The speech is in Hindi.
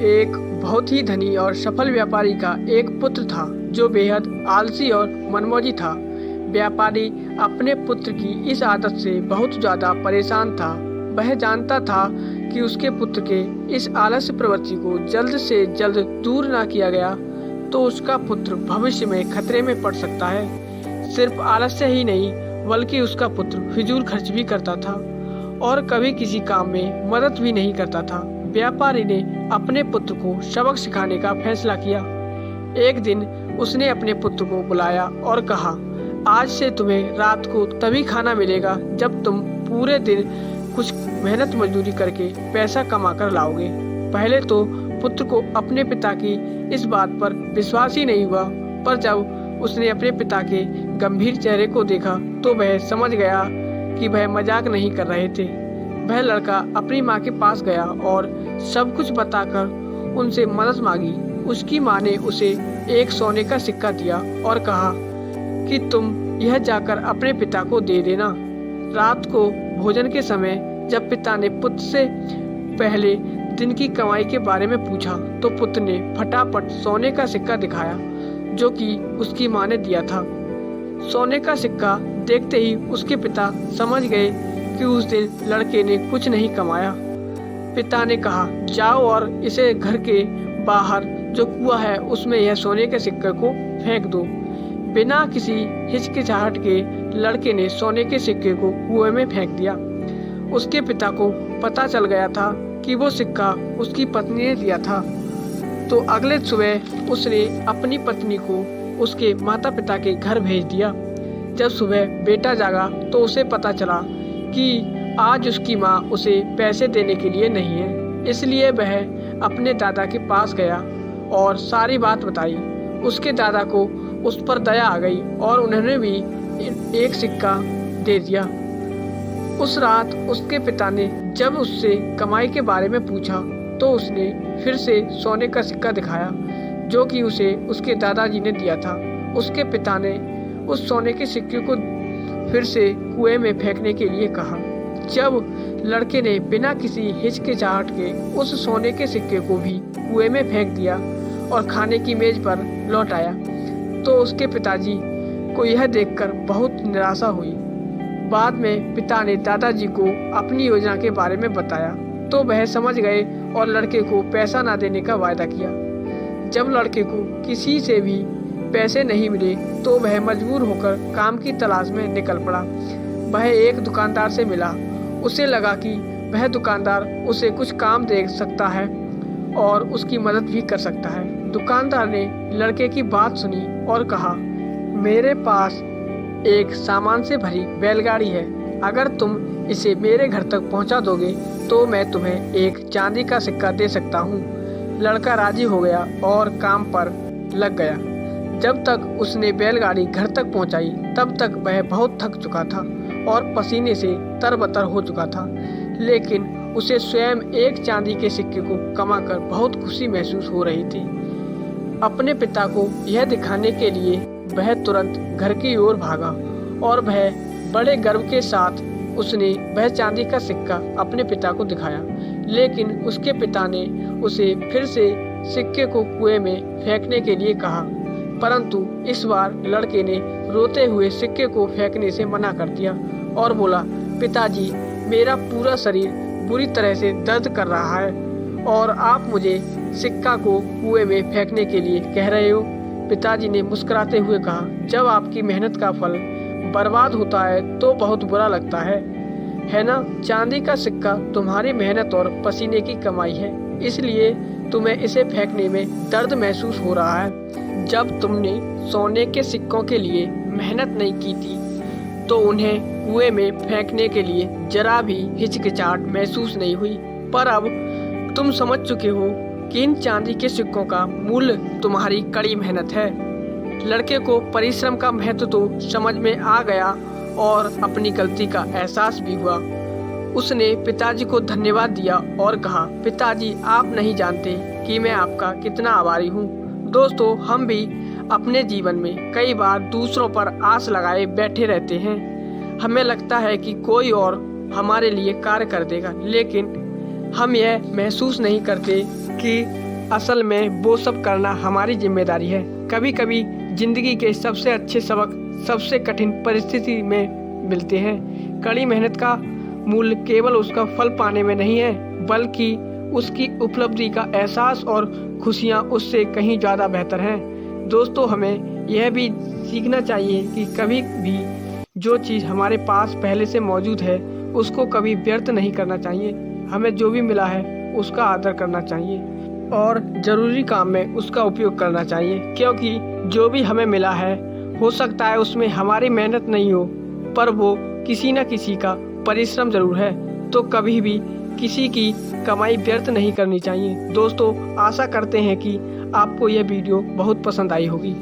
एक बहुत ही धनी और सफल व्यापारी का एक पुत्र था जो बेहद आलसी और मनमौजी था। व्यापारी अपने पुत्र की इस आदत से बहुत ज़्यादा परेशान था। वह जानता था कि उसके पुत्र के इस आलस्य प्रवृत्ति को जल्द से जल्द दूर ना किया गया तो उसका पुत्र भविष्य में खतरे में पड़ सकता है। सिर्फ आलस्य ही नहीं बल्कि उसका पुत्र फिजूल खर्च भी करता था और कभी किसी काम में मदद भी नहीं करता था। व्यापारी ने अपने पुत्र को सबक सिखाने का फैसला किया। एक दिन उसने अपने पुत्र को बुलाया और कहा, आज से तुम्हें रात को तभी खाना मिलेगा जब तुम पूरे दिन कुछ मेहनत मजदूरी करके पैसा कमा कर लाओगे। पहले तो पुत्र को अपने पिता की इस बात पर विश्वास ही नहीं हुआ, पर जब उसने अपने पिता के गंभीर चेहरे को देखा तो वह समझ गया कि वह मजाक नहीं कर रहे थे। वह लड़का अपनी माँ के पास गया और सब कुछ बताकर उनसे मदद मांगी। उसकी माँ ने उसे एक सोने का सिक्का दिया और कहा कि तुम यह जाकर अपने पिता को दे देना। रात को भोजन के समय जब पिता ने पुत्र से पहले दिन की कमाई के बारे में पूछा तो पुत्र ने फटाफट सोने का सिक्का दिखाया जो कि उसकी माँ ने दिया था। सोने का सिक्का देखते ही उसके पिता समझ गए कि उस दिन लड़के ने कुछ नहीं कमाया। पिता ने कहा, जाओ और इसे घर के बाहर जो कुआं है उसमें यह सोने के सिक्के को फेंक दो। बिना किसी हिचकिचाहट के लड़के ने सोने के सिक्के को कुएं में फेंक दिया। उसके पिता को पता चल गया था कि वो सिक्का उसकी पत्नी ने दिया था। तो अगले सुबह उसने अपनी पत्नी को उसके माता पिता के घर भेज दिया। जब सुबह बेटा जागा तो उसे पता चला कि आज उसकी माँ उसे पैसे देने के लिए नहीं है। इसलिए वह अपने दादा के पास गया और सारी बात बताई। उसके दादा को उस पर दया आ गई और उन्होंने भी एक सिक्का दे दिया। उस रात उसके पिता ने जब उससे कमाई के बारे में पूछा तो उसने फिर से सोने का सिक्का दिखाया जो कि उसे उसके दादाजी ने दिया था। उसके पिता ने उस सोने के सिक्के को फिर से कुएं में फेंकने के लिए कहा। जब लड़के ने बिना किसी हिचकिचाहट के उस सोने के सिक्के को भी कुएं में फेंक दिया और खाने की मेज पर लौट आया तो उसके पिताजी को यह देखकर बहुत निराशा हुई। बाद में पिता ने दादाजी को अपनी योजना के बारे में बताया तो वह समझ गए और लड़के को पैसा ना देने का वायदा किया। जब लड़के को किसी से भी पैसे नहीं मिले तो वह मजबूर होकर काम की तलाश में निकल पड़ा। वह एक दुकानदार से मिला। उसे लगा कि वह दुकानदार उसे कुछ काम दे सकता है और उसकी मदद भी कर सकता है। दुकानदार ने लड़के की बात सुनी और कहा, मेरे पास एक सामान से भरी बैलगाड़ी है। अगर तुम इसे मेरे घर तक पहुंचा दोगे तो मैं तुम्हें एक चांदी का सिक्का दे सकता हूं। लड़का राजी हो गया और काम पर लग गया। जब तक उसने बैलगाड़ी घर तक पहुंचाई तब तक वह बहुत थक चुका था और पसीने से तरबतर हो चुका था, लेकिन उसे स्वयं एक चांदी के सिक्के को कमाकर बहुत खुशी महसूस हो रही थी। अपने पिता को यह दिखाने के लिए वह तुरंत घर की ओर भागा और वह बड़े गर्व के साथ उसने वह चांदी का सिक्का अपने पिता को दिखाया। लेकिन उसके पिता ने उसे फिर से सिक्के को कुएं में फेंकने के लिए कहा, परंतु इस बार लड़के ने रोते हुए सिक्के को फेंकने से मना कर दिया और बोला, पिताजी, मेरा पूरा शरीर बुरी तरह से दर्द कर रहा है और आप मुझे सिक्का को कुएं में फेंकने के लिए कह रहे हो। पिताजी ने मुस्कुराते हुए कहा, जब आपकी मेहनत का फल बर्बाद होता है तो बहुत बुरा लगता है ना। चांदी का सिक्का तुम्हारी मेहनत और पसीने की कमाई है, इसलिए तुम्हें इसे फेंकने में दर्द महसूस हो रहा है। जब तुमने सोने के सिक्कों के लिए मेहनत नहीं की थी तो उन्हें कुएं में फेंकने के लिए जरा भी हिचकिचाहट महसूस नहीं हुई, पर अब तुम समझ चुके हो कि इन चांदी के सिक्कों का मूल्य तुम्हारी कड़ी मेहनत है। लड़के को परिश्रम का महत्व तो समझ में आ गया और अपनी गलती का एहसास भी हुआ। उसने पिताजी को धन्यवाद दिया और कहा, पिताजी, आप नहीं जानते कि मैं आपका कितना आभारी हूँ। दोस्तों, हम भी अपने जीवन में कई बार दूसरों पर आस लगाए बैठे रहते हैं। हमें लगता है कि कोई और हमारे लिए कार्य कर देगा, लेकिन हम यह महसूस नहीं करते कि असल में वो सब करना हमारी जिम्मेदारी है। कभी कभी जिंदगी के सबसे अच्छे सबक सबसे कठिन परिस्थिति में मिलते हैं। कड़ी मेहनत का मूल्य केवल उसका फल पाने में नहीं है, बल्कि उसकी उपलब्धि का एहसास और खुशियाँ उससे कहीं ज़्यादा बेहतर हैं। दोस्तों, हमें यह भी सीखना चाहिए कि कभी भी जो चीज़ हमारे पास पहले से मौजूद है उसको कभी व्यर्थ नहीं करना चाहिए। हमें जो भी मिला है उसका आदर करना चाहिए और ज़रूरी काम में उसका उपयोग करना चाहिए, क्योंकि जो भी हमें मिला है हो सकता है उसमें हमारी मेहनत नहीं हो, पर वो किसी न किसी का परिश्रम जरूर है। तो कभी भी किसी की कमाई व्यर्थ नहीं करनी चाहिए। दोस्तों, आशा करते हैं कि आपको यह वीडियो बहुत पसंद आई होगी।